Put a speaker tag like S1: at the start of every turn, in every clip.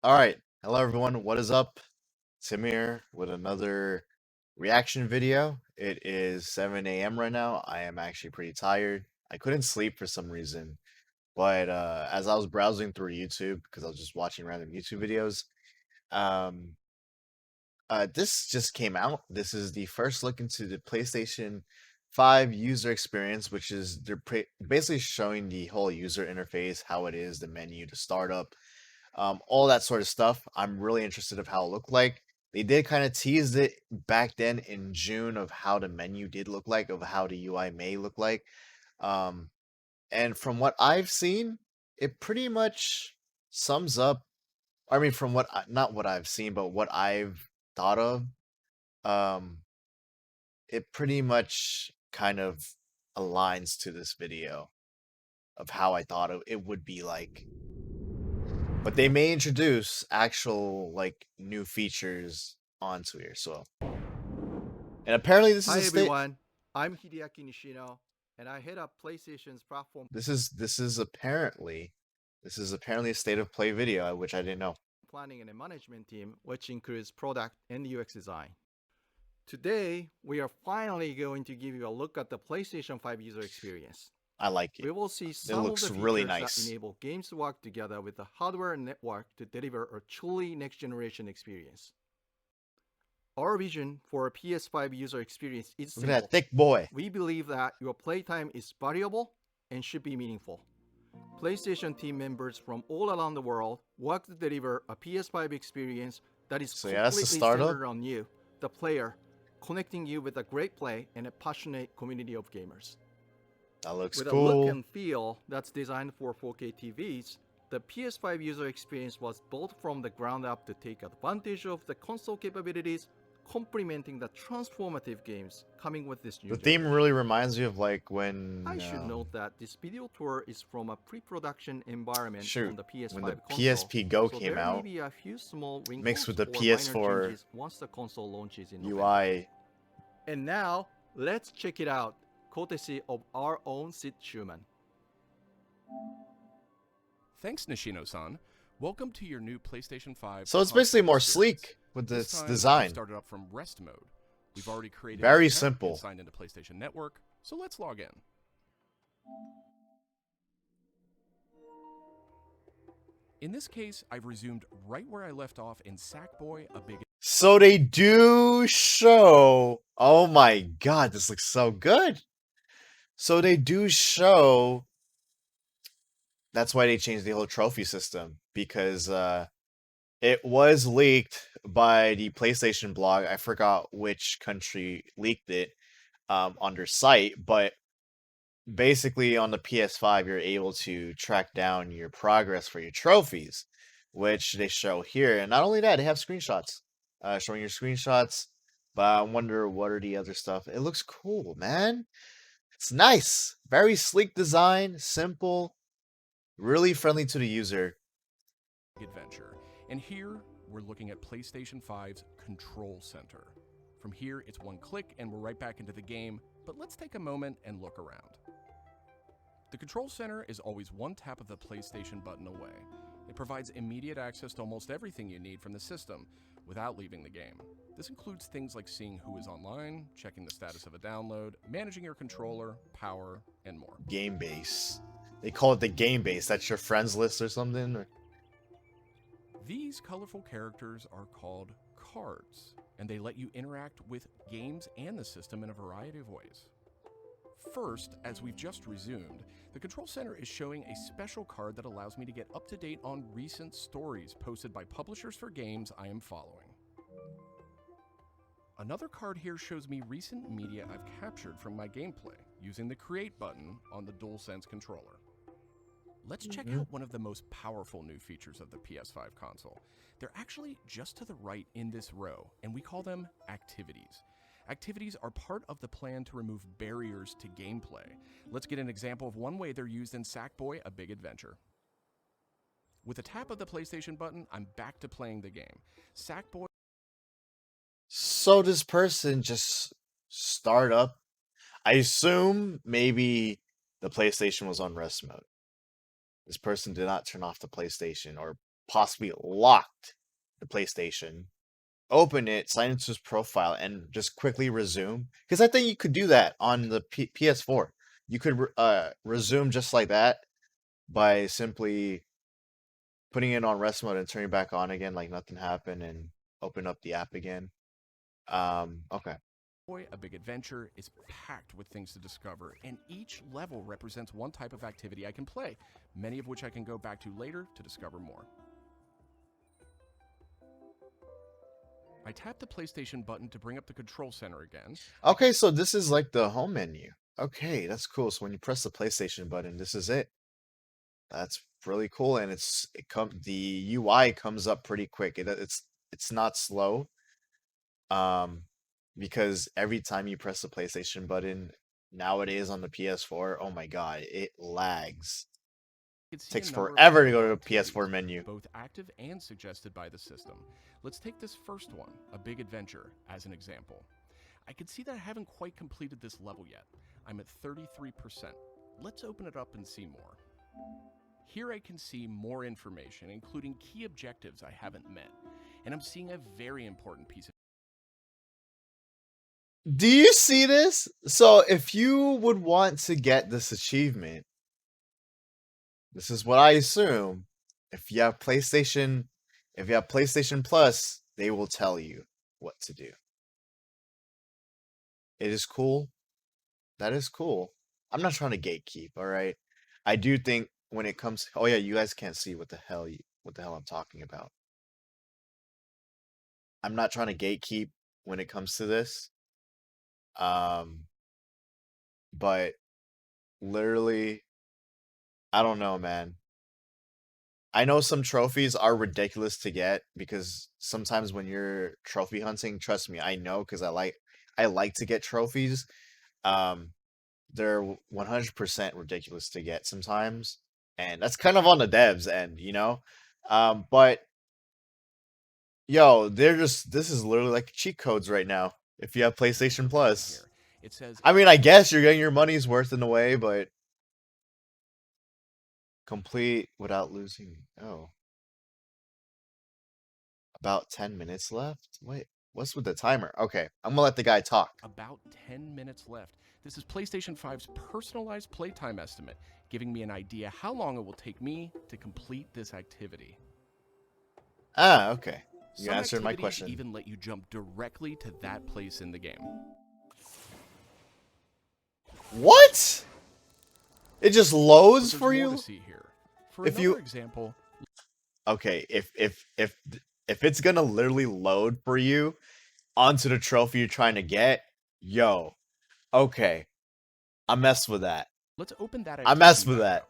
S1: All right. Hello, everyone. What is up? Tim here with another reaction video. It is 7 a.m. right now. I am actually pretty tired. I couldn't sleep for some reason, but as I was browsing through YouTube, because I was just watching random YouTube videos, um, this just came out. This is the first look into the PlayStation 5 user experience, which is basically showing the whole user interface, how it is, the menu, the startup, all that sort of stuff. I'm really interested of how it looked like. They did kind of tease it back then in June of how the menu did look like, of how the UI may look like. Um, and from what I've seen, it pretty much sums up. I mean, from not what I've seen, but what I've thought of, um, it pretty much kind of aligns to this video of how I thought it would be like. But they may introduce actual like new features onto here. So, and apparently this is
S2: Hi
S1: a state.
S2: everyone, I'm Hideaki Nishino, and I head up PlayStation's platform
S1: This is apparently a state of play video, which I didn't know.
S2: planning and management team, which includes product and UX design. Today, we are finally going to give you a look at the PlayStation 5 user experience.
S1: I like it.
S2: We will see
S1: It
S2: some of
S1: looks
S2: the
S1: really
S2: features that
S1: nice.
S2: enable games to work together with the hardware and network to deliver a truly next generation experience. Our vision for a PS5 user experience is
S1: Look at that
S2: simple.
S1: thick boy.
S2: We believe that your playtime is valuable and should be meaningful. PlayStation team members from all around the world work to deliver a PS5 experience that is
S1: So yeah, that's the
S2: completely
S1: startup.
S2: centered on you, the player, connecting you with a great play and a passionate community of gamers.
S1: That looks
S2: With a look
S1: cool.
S2: and feel that's designed for 4K TVs, the PS5 user experience was built from the ground up to take advantage of the console capabilities, complementing the transformative games coming with this new
S1: The theme
S2: generation.
S1: really reminds me of like
S2: I
S1: when,
S2: should note that this video tour is from a pre-production environment on
S1: shoot,
S2: the
S1: when the
S2: PS5 console,
S1: PSP Go
S2: so
S1: came
S2: there may
S1: out,
S2: be a few small
S1: mixed with
S2: wrinkles
S1: the
S2: or minor
S1: PS4
S2: changes once the console launches in November.
S1: UI.
S2: And now, let's check it out, courtesy of our own Sid Schumann.
S3: Thanks, Nishino-san. Welcome to your new PlayStation 5
S1: So it's basically
S3: console
S1: more
S3: experience.
S1: sleek with
S3: This
S1: this
S3: time, we've
S1: design.
S3: started up from rest mode. We've already created an
S1: Very
S3: account and
S1: simple.
S3: signed into PlayStation Network, so let's log in. In this case, I've resumed right where I left off in Sackboy: A Big
S1: So they do show. Oh my god, this looks so good. So they do show. That's why they changed the whole trophy system because it was leaked by the PlayStation blog. I forgot which country leaked it on their site, but basically on the PS5 you're able to track down your progress for your trophies, which they show here. And not only that, they have screenshots showing your screenshots. But I wonder what are the other stuff. It looks cool, man. It's nice. Very sleek design, simple, really friendly to the user.
S3: Adventure. And here, we're looking at PlayStation 5's Control Center. From here, it's one click and we're right back into the game, but let's take a moment and look around. The Control Center is always one tap of the PlayStation button away. It provides immediate access to almost everything you need from the system without leaving the game. This includes things like seeing who is online, checking the status of a download, managing your controller, power, and more.
S1: Game base. They call it the game base. That's your friends list or something? Or...
S3: These colorful characters are called cards, and they let you interact with games and the system in a variety of ways. First, as we've just resumed, the Control Center is showing a special card that allows me to get up to date on recent stories posted by publishers for games I am following. Another card here shows me recent media I've captured from my gameplay using the Create button on the DualSense controller. Let's check out one of the most powerful new features of the PS5 console. They're actually just to the right in this row, and we call them activities. Activities are part of the plan to remove barriers to gameplay. Let's get an example of one way they're used in Sackboy: A Big Adventure. With a tap of the PlayStation button, I'm back to playing the game. Sackboy.
S1: So this person just start up. I assume maybe the PlayStation was on rest mode. This person did not turn off the PlayStation or possibly locked the PlayStation, open it, sign into his profile, and just quickly resume. Because I think you could do that on the PS4. You could resume just like that by simply putting it on rest mode and turning back on again like nothing happened and open up the app again. Okay.
S3: Boy, A Big Adventure is packed with things to discover, and each level represents one type of activity I can play, many of which I can go back to later to discover more. I tap the PlayStation button to bring up the control center again.
S1: Okay, so this is like the home menu. Okay, that's cool. So when you press the PlayStation button, this is it. That's really cool, and the UI comes up pretty quick. It's not slow. Because every time you press the PlayStation button nowadays on the PS4, oh my god, it lags. Takes forever to go to the PS4 menu.
S3: Both active and suggested by the system. Let's take this first one, A Big Adventure, as an example. I can see that I haven't quite completed this level yet. I'm at 33%. Let's open it up and see more. Here I can see more information, including key objectives I haven't met. And I'm seeing a very important piece of...
S1: Do you see this? So if you would want to get this achievement, this is what I assume. If you have PlayStation Plus, they will tell you what to do. It is cool. That is cool. I'm not trying to gatekeep, all right? I do think when it comes, oh yeah, you guys can't see what the hell I'm talking about. I'm not trying to gatekeep when it comes to this. But literally, I don't know, man. I know some trophies are ridiculous to get because sometimes when you're trophy hunting, trust me, I know because I like to get trophies. They're 100% ridiculous to get sometimes, and that's kind of on the devs end, you know. But yo, this is literally like cheat codes right now. If you have PlayStation Plus,
S3: it says,
S1: I mean, I guess you're getting your money's worth in a way, but complete without losing. Oh, about 10 minutes left. Wait, what's with the timer? Okay, I'm gonna let the guy talk.
S3: About 10 minutes left. This is PlayStation 5's personalized playtime estimate, giving me an idea how long it will take me to complete this activity.
S1: Ah, okay. You
S3: Some
S1: answered my
S3: activities
S1: question.
S3: even let you jump directly to that place in the game.
S1: What? It just loads
S3: But
S1: for
S3: there's more
S1: you?
S3: to see here. For
S1: If
S3: another
S1: you
S3: example,
S1: okay, if it's gonna literally load for you onto the trophy you're trying to get, yo, okay, I mess with that.
S3: let's open that
S1: I mess
S3: activity
S1: with
S3: back
S1: that.
S3: up.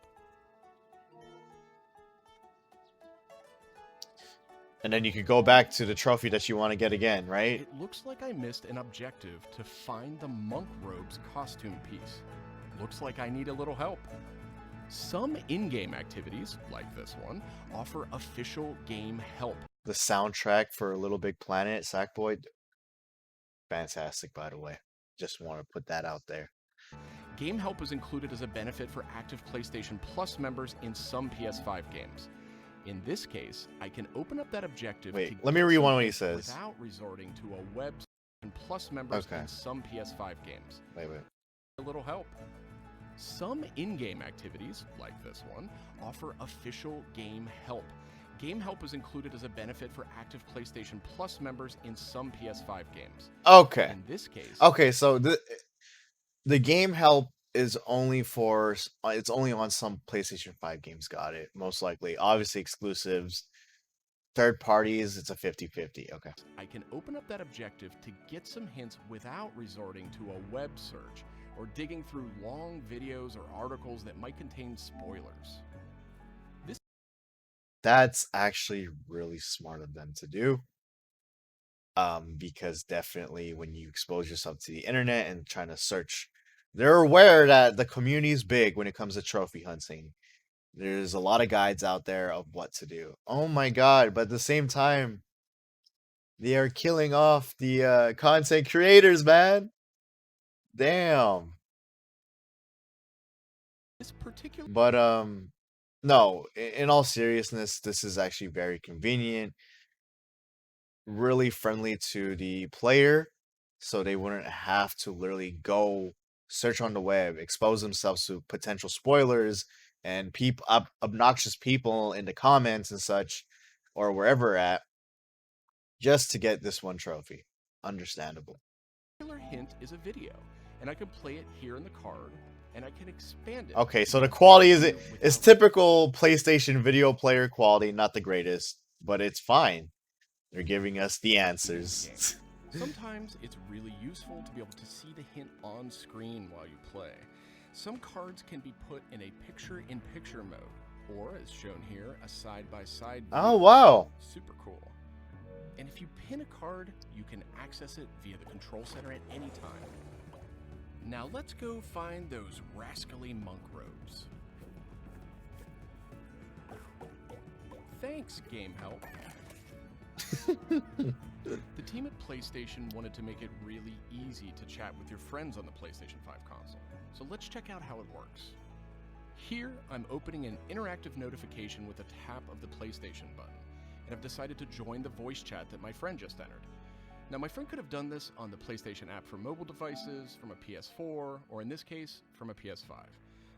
S1: And then you could go back to the trophy that you want to get again, right?
S3: It looks like I missed an objective to find the monk robe's costume piece. Looks like I need a little help. Some in-game activities, like this one, offer official game help.
S1: The soundtrack for Little Big Planet, Sackboy, fantastic, by the way. Just want to put that out there.
S3: Game help is included as a benefit for active PlayStation Plus members in some PS5 games. In this case, I can open up that objective.
S1: Wait,
S3: to
S1: let me
S3: get
S1: read
S3: some
S1: one what he
S3: hints
S1: says.
S3: without resorting to a web and Plus members
S1: Okay.
S3: in some PS5 games.
S1: Wait.
S3: A little help. Some in-game activities, like this one, offer official game help. Game help is included as a benefit for active PlayStation Plus members in some PS5 games.
S1: Okay.
S3: In this case,
S1: Okay, so the game help is only for it's only on some PlayStation 5 games, got it. Most likely. Obviously exclusives. Third parties, it's a 50-50. Okay.
S3: I can open up that objective to get some hints without resorting to a web search or digging through long videos or articles that might contain spoilers.
S1: That's actually really smart of them to do. Because definitely when you expose yourself to the internet and trying to search, they're aware that the community is big when it comes to trophy hunting. There's a lot of guides out there of what to do. Oh my god, but at the same time, they are killing off the content creators, man. Damn.
S3: This particular
S1: But No, in all seriousness, this is actually very convenient, really friendly to the player, so they wouldn't have to literally go search on the web, expose themselves to potential spoilers and obnoxious people in the comments and such, or wherever at, just to get this one trophy. Understandable.
S3: Killer hint is a video, and I can play it here in the card, and I can expand it.
S1: Okay,
S3: to
S1: so the
S3: make
S1: quality
S3: video
S1: is
S3: without-
S1: typical PlayStation video player quality, not the greatest, but it's fine. They're giving us the answers.
S3: Sometimes it's really useful to be able to see the hint on screen while you play. Some cards can be put in a picture-in-picture mode, or as shown here, a side-by-side view.
S1: Oh, wow.
S3: Super cool. And if you pin a card, you can access it via the control center at any time. Now let's go find those rascally monk robes. Thanks, Game Help. The team at PlayStation wanted to make it really easy to chat with your friends on the PlayStation 5 console, so let's check out how it works. Here, I'm opening an interactive notification with a tap of the PlayStation button, and I've decided to join the voice chat that my friend just entered. Now, my friend could have done this on the PlayStation app for mobile devices, from a PS4, or in this case, from a PS5.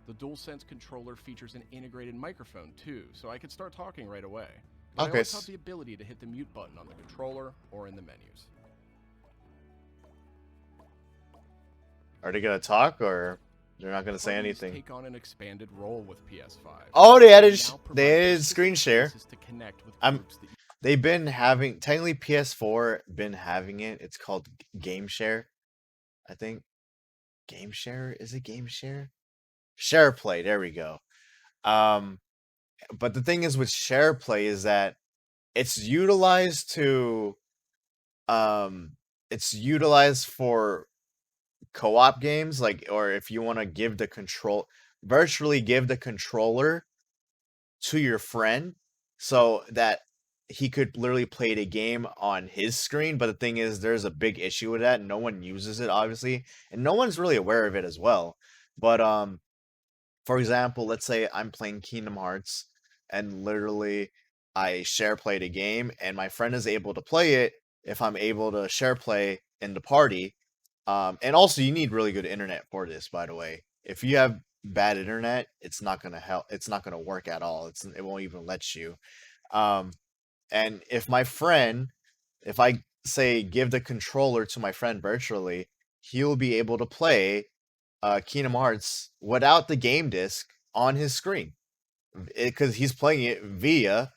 S3: The DualSense controller features an integrated microphone too, so I could start talking right away. But I
S1: Okay.
S3: always have the ability to hit the mute button on the controller or in the menus.
S1: Are they gonna talk or they're not gonna say
S3: Parties
S1: anything?
S3: Take on an expanded role with PS5.
S1: Oh, they added
S3: now provide
S1: they added
S3: specific
S1: screen share.
S3: places to connect with
S1: I'm-
S3: groups that you-
S1: They've been having technically PS4 been having it. It's called Game Share, I think. Game Share, is it Game Share? Share Play. There we go. But the thing is with Share Play is that it's utilized to it's utilized for co-op games, like, or if you want to virtually give the controller to your friend so that he could literally play the game on his screen. But the thing is, there's a big issue with that. No one uses it, obviously, and no one's really aware of it as well. But for example, let's say I'm playing Kingdom Hearts and literally I share play the game and my friend is able to play it if I'm able to share play in the party. And also you need really good internet for this, by the way. If you have bad internet, it's not gonna help. It's not gonna work at all. It won't even let you. Um, and if I say give the controller to my friend virtually, he'll be able to play Kingdom Hearts without the game disc on his screen because he's playing it via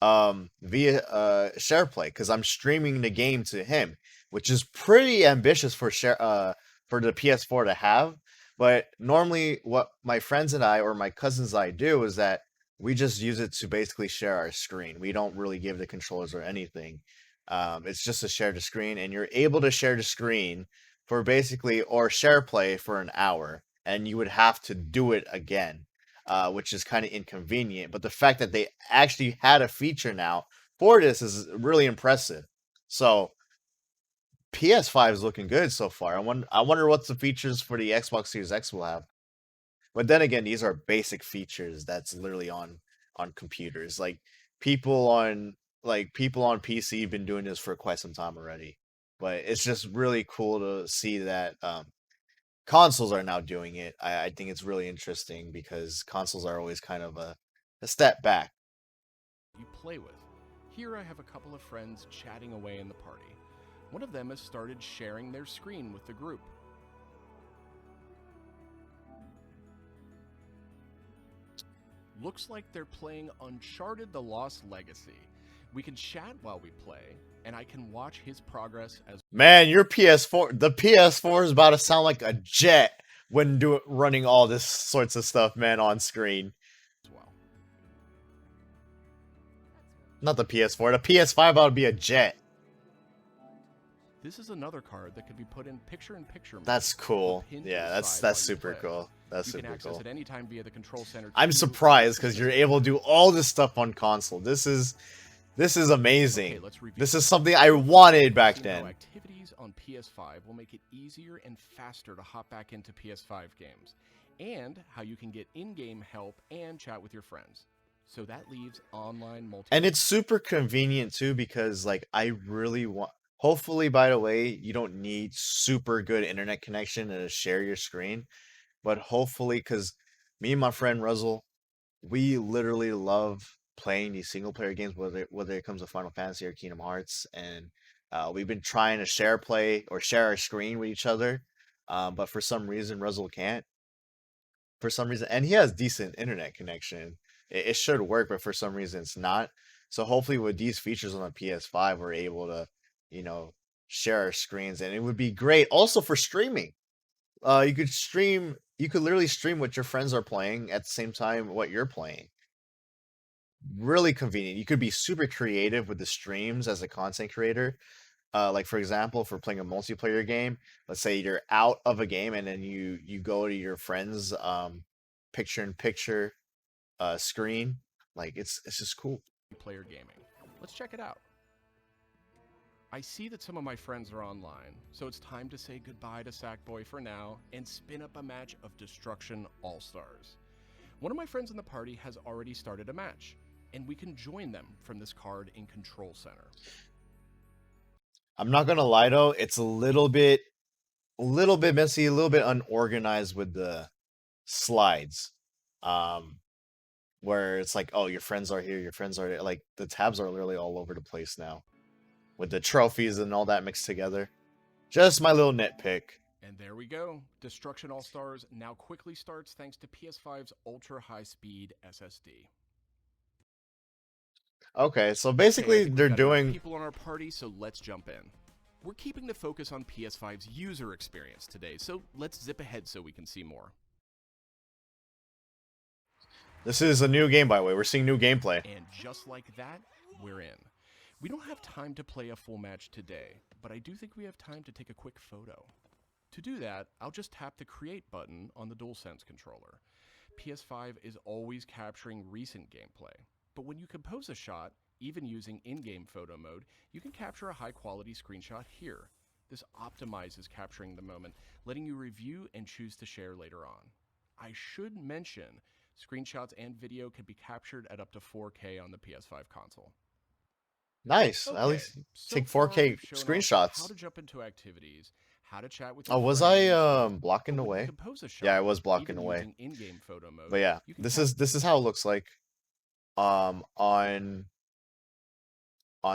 S1: SharePlay because I'm streaming the game to him, which is pretty ambitious for the PS4 to have. But normally, what my friends and I or my cousins and I do is that we just use it to basically share our screen. We don't really give the controllers or anything. It's just to share the screen, and you're able to share the screen for basically or share play for an hour, and you would have to do it again, which is kind of inconvenient. But the fact that they actually had a feature now for this is really impressive. So PS5 is looking good so far. I wonder what the features for the Xbox Series X will have. But then again, these are basic features that's literally on computers. People on people on PC have been doing this for quite some time already. But it's just really cool to see that consoles are now doing it. I think it's really interesting because consoles are always kind of a step back.
S3: you play with. Here I have a couple of friends chatting away in the party. One of them has started sharing their screen with the group. Looks like they're playing Uncharted: The Lost Legacy. We can chat while we play, and I can watch his progress as
S1: Man, the PS4 is about to sound like a jet when running all this sorts of stuff, man, on screen.
S3: well.
S1: Not the PS4. The PS5 about to be a jet.
S3: This is another card that could be put in picture-in-picture mode.
S1: That's cool.
S3: Or pinned to
S1: Yeah,
S3: the
S1: that's
S3: side while you
S1: super
S3: play.
S1: cool. That's
S3: You can
S1: super
S3: access
S1: cool.
S3: it anytime via the control center.
S1: I'm
S3: too,
S1: surprised
S3: or
S1: because you're
S3: system.
S1: able to do all this stuff on console. This is amazing.
S3: Okay, let's review.
S1: This is something I wanted back
S3: Seeing how
S1: then.
S3: activities on PS5 will make it easier and faster to hop back into PS5 games. and how you can get in-game help and chat with your friends. So that leaves online multiplayer.
S1: And it's super convenient too because like I really want hopefully by the way, you don't need super good internet connection to share your screen, but hopefully cuz me and my friend Russell, we literally love playing these single player games whether it comes to Final Fantasy or Kingdom Hearts and we've been trying to share play or share our screen with each other. But for some reason Russell can't for some reason, and he has decent internet connection. It should work, but for some reason it's not. So hopefully, with these features on the PS5, we're able to, you know, share our screens, and it would be great also for streaming. You could stream. You could literally stream what your friends are playing at the same time what you're playing. Really convenient. You could be super creative with the streams as a content creator. Like for example, for playing a multiplayer game, let's say you're out of a game and then you go to your friend's picture in picture screen. Like it's just cool.
S3: Player gaming. Let's check it out. I see that some of my friends are online, so it's time to say goodbye to Sackboy for now and spin up a match of Destruction All-Stars. One of my friends in the party has already started a match, and we can join them from this card in Control Center.
S1: I'm not gonna lie though, it's a little bit messy, a little bit unorganized with the slides. Where it's like, oh, your friends are here, your friends are there. Like the tabs are literally all over the place now. With the trophies and all that mixed together. Just my little nitpick.
S3: And there we go. Destruction All-Stars now quickly starts thanks to PS5's ultra-high-speed SSD.
S1: Okay, so
S3: Okay, I
S1: basically
S3: think
S1: they're
S3: we've got enough
S1: doing
S3: people on our party, so let's jump in. We're keeping the focus on PS5's user experience today, so let's zip ahead so we can see more.
S1: this is a new game by the way. We're seeing new gameplay.
S3: And just like that, we're in. We don't have time to play a full match today, but I do think we have time to take a quick photo. To do that, I'll just tap the Create button on the DualSense controller. PS5 is always capturing recent gameplay, but when you compose a shot, even using in-game photo mode, you can capture a high-quality screenshot here. This optimizes capturing the moment, letting you review and choose to share later on. I should mention, screenshots and video can be captured at up to 4K on the PS5 console.
S1: Nice. At
S3: Okay,
S1: least
S3: so
S1: take
S3: far
S1: 4K
S3: we've shown off
S1: screenshots.
S3: how to jump into activities, how to chat with
S1: Oh,
S3: your
S1: was
S3: friends,
S1: I
S3: but
S1: blocking the
S3: when you
S1: way?
S3: compose a
S1: Yeah, I
S3: shot,
S1: was blocking
S3: even
S1: the way.
S3: using in-game photo mode,
S1: But yeah,
S3: you can
S1: this
S3: cap-
S1: is how it looks like on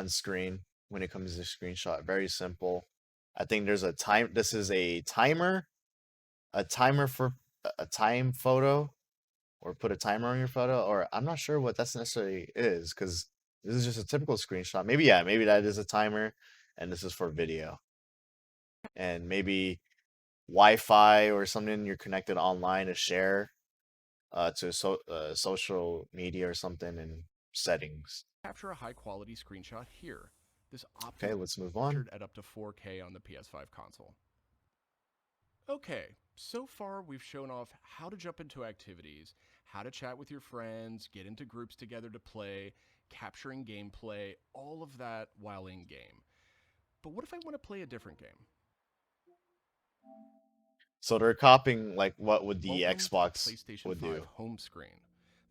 S1: screen when it comes to screenshot. Very simple. I think there's a time this is a timer for a time photo or put a timer on your photo or I'm not sure what that's necessarily is cuz this is just a typical screenshot. Maybe yeah, maybe that is a timer and this is for video. And maybe Wi-Fi or something you're connected online to share to social media or something in settings.
S3: capture a high-quality screenshot here. This
S1: Okay, let's move on.
S3: captured at up to 4K on the PS5 console. Okay, so far we've shown off how to jump into activities, how to chat with your friends, get into groups together to play, capturing gameplay, all of that while in-game. But what if I want to play a different game?
S1: So they're copying like what would the
S3: Welcome to
S1: Xbox
S3: the PlayStation
S1: would
S3: 5
S1: do.
S3: home screen.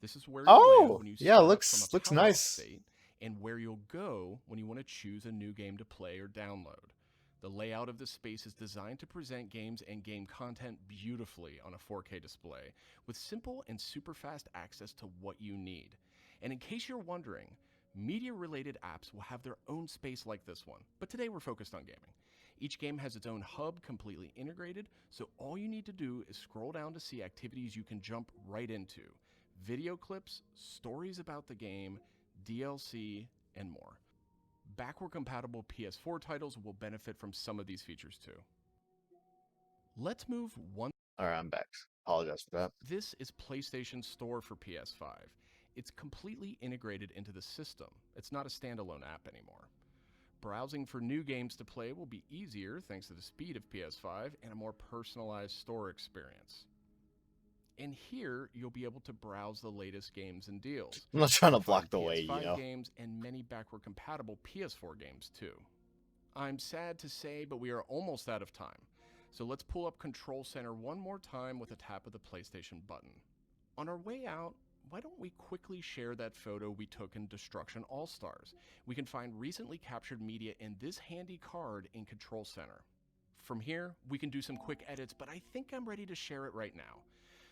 S3: This is where you'll land
S1: Oh,
S3: when you
S1: yeah,
S3: start up
S1: looks
S3: from a power-off
S1: nice.
S3: state, and where you'll go when you want to choose a new game to play or download. The layout of the space is designed to present games and game content beautifully on a 4K display, with simple and super fast access to what you need. And in case you're wondering, media-related apps will have their own space like this one, but today we're focused on gaming. Each game has its own hub completely integrated, so all you need to do is scroll down to see activities you can jump right into. Video clips, stories about the game, DLC, and more. Backward-compatible PS4 titles will benefit from some of these features too. Let's move one.
S1: Alright, I'm back. Apologize for that.
S3: This is PlayStation Store for PS5. It's completely integrated into the system. It's not a standalone app anymore. Browsing for new games to play will be easier thanks to the speed of PS5 and a more personalized store experience. And here, you'll be able to browse the latest games and deals.
S1: I'm not trying to
S3: You'll
S1: block
S3: find
S1: the way, you
S3: PS5
S1: know.
S3: games and many backward-compatible PS4 games too. I'm sad to say, but we are almost out of time. So let's pull up Control Center one more time with a tap of the PlayStation button. On our way out, why don't we quickly share that photo we took in Destruction All-Stars? We can find recently captured media in this handy card in Control Center. From here, we can do some quick edits, but I think I'm ready to share it right now.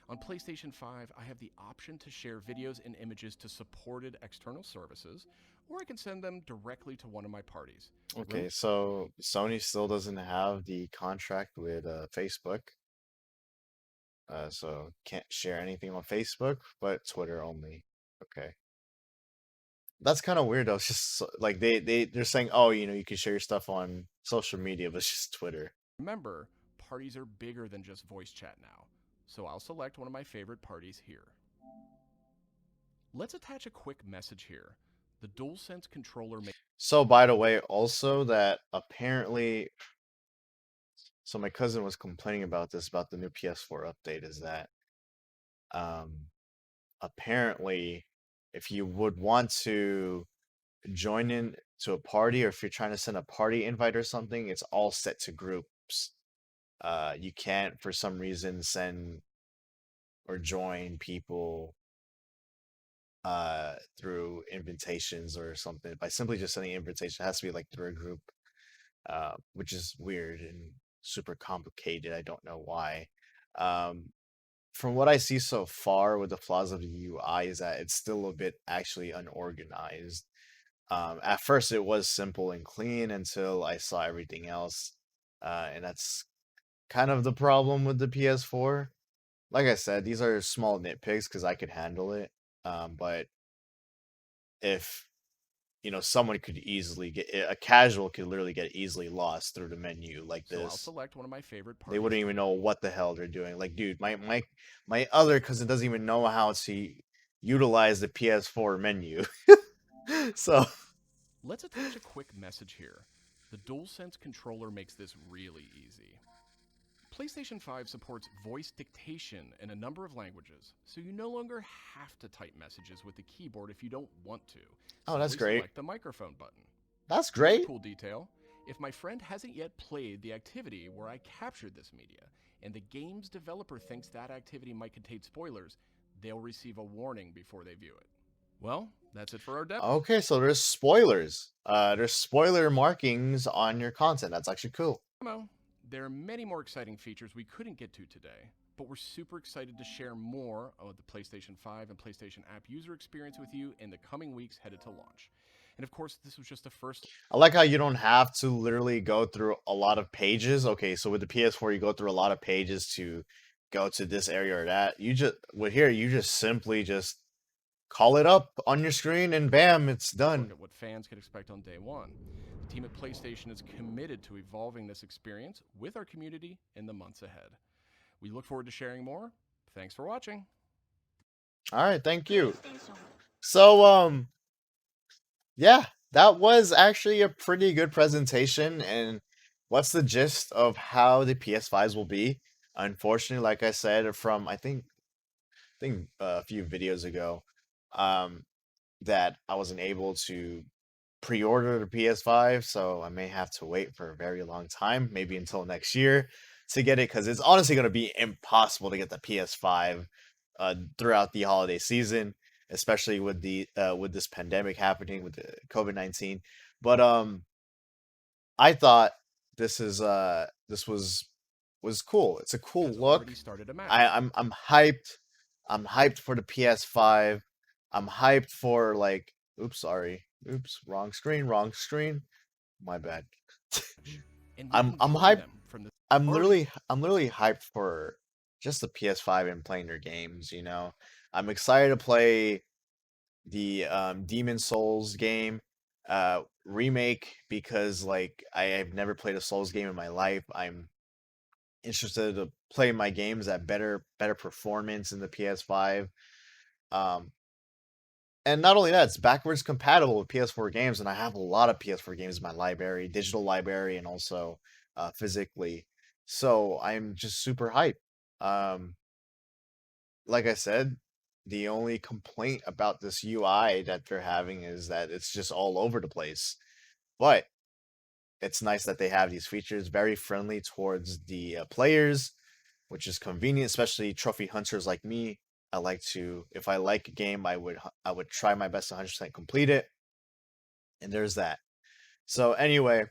S3: On PlayStation 5, I have the option to share videos and images to supported external services, or I can send them directly to one of my parties.
S1: Okay, so Sony still doesn't have the contract with Facebook. So can't share anything on Facebook, but Twitter only. Okay. That's kind of weird though. It's just like they're saying, "Oh, you can share your stuff on social media, but it's just Twitter."
S3: Remember, parties are bigger than just voice chat now, so I'll select one of my favorite parties here. Let's attach a quick message here. The DualSense controller
S1: So by the way, also that apparently, so my cousin was complaining about this about the new PS4 update is that um apparently if you would want to join in to a party or if you're trying to send a party invite or something, it's all set to groups. You can't for some reason send or join people through invitations or something by simply just sending an invitation. It has to be like through a group, which is weird and super complicated. I don't know why. Um, from what I see so far with the flaws of the UI is that it's still a bit actually unorganized. At first it was simple and clean until I saw everything else. And that's kind of the problem with the PS4. Like I said, these are small nitpicks because I could handle it. But if someone could easily get a casual could literally get easily lost through the menu like
S3: So I'll
S1: this.
S3: select one of my favorite parties.
S1: They wouldn't even know what the hell they're doing. Like, dude, my other cousin doesn't even know how to utilize the PS4 menu. So
S3: Let's attach a quick message here. The DualSense controller makes this really easy. PlayStation 5 supports voice dictation in a number of languages, so you no longer have to type messages with the keyboard if you don't want to.
S1: oh, that's
S3: Simply
S1: great.
S3: select the microphone button.
S1: That's
S3: Here's a
S1: great.
S3: cool detail. If my friend hasn't yet played the activity where I captured this media, and the game's developer thinks that activity might contain spoilers, they'll receive a warning before they view it. Well, that's it for our demo.
S1: Okay, so there's spoilers. There's spoiler markings on your content. That's actually cool.
S3: There are many more exciting features we couldn't get to today, but we're super excited to share more of the PlayStation 5 and PlayStation app user experience with you in the coming weeks headed to launch. And of course, this was just the first.
S1: I like how you don't have to literally go through a lot of pages. Okay, so with the PS4, you go through a lot of pages to go to this area or that. You just simply just call it up on your screen and bam, it's done.
S3: Look at what fans can expect on day one. The team at PlayStation is committed to evolving this experience with our community in the months ahead. We look forward to sharing more. Thanks for watching.
S1: All right, thank you. So, yeah, that was actually a pretty good presentation. And what's the gist of how the PS5s will be? Unfortunately, like I said, from I think a few videos ago, um, that I wasn't able to pre-order the PS5, so I may have to wait for a very long time, maybe until next year to get it, because it's honestly going to be impossible to get the PS5 throughout the holiday season, especially with the with this pandemic happening with the COVID-19. But I thought this was cool. It's a cool
S3: Has
S1: look.
S3: already started a match.
S1: I'm hyped. I'm hyped for the PS5. I'm hyped for like oops, sorry. Oops, wrong screen, wrong screen. My bad.
S3: And we
S1: I'm
S3: can join
S1: hyped.
S3: them from the
S1: I'm literally hyped for just the PS5 and playing their games, you know. I'm excited to play the Demon Souls game remake because like I've never played a Souls game in my life. I'm interested to play my games at better performance in the PS5. Um and not only that, it's backwards compatible with PS4 games, and I have a lot of PS4 games in my library, digital library, and also physically. So I'm just super hyped. Um, like I said, the only complaint about this UI that they're having is that it's just all over the place. But it's nice that they have these features, very friendly towards the players, which is convenient, especially trophy hunters like me. I like to, if I like a game, I would try my best to 100% complete it, and there's that. So anyway,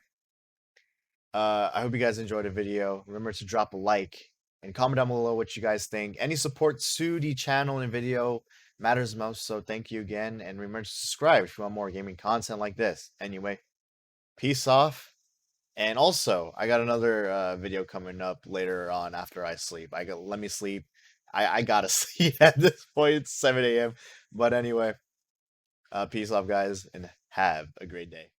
S1: I hope you guys enjoyed the video. Remember to drop a like and comment down below what you guys think. Any support to the channel and video matters most, so thank you again, and remember to subscribe if you want more gaming content like this. Anyway, peace off. And also, I got another video coming up later on after I sleep. Let me sleep. I gotta sleep at this point. It's 7 a.m. But anyway, peace off, guys, and have a great day.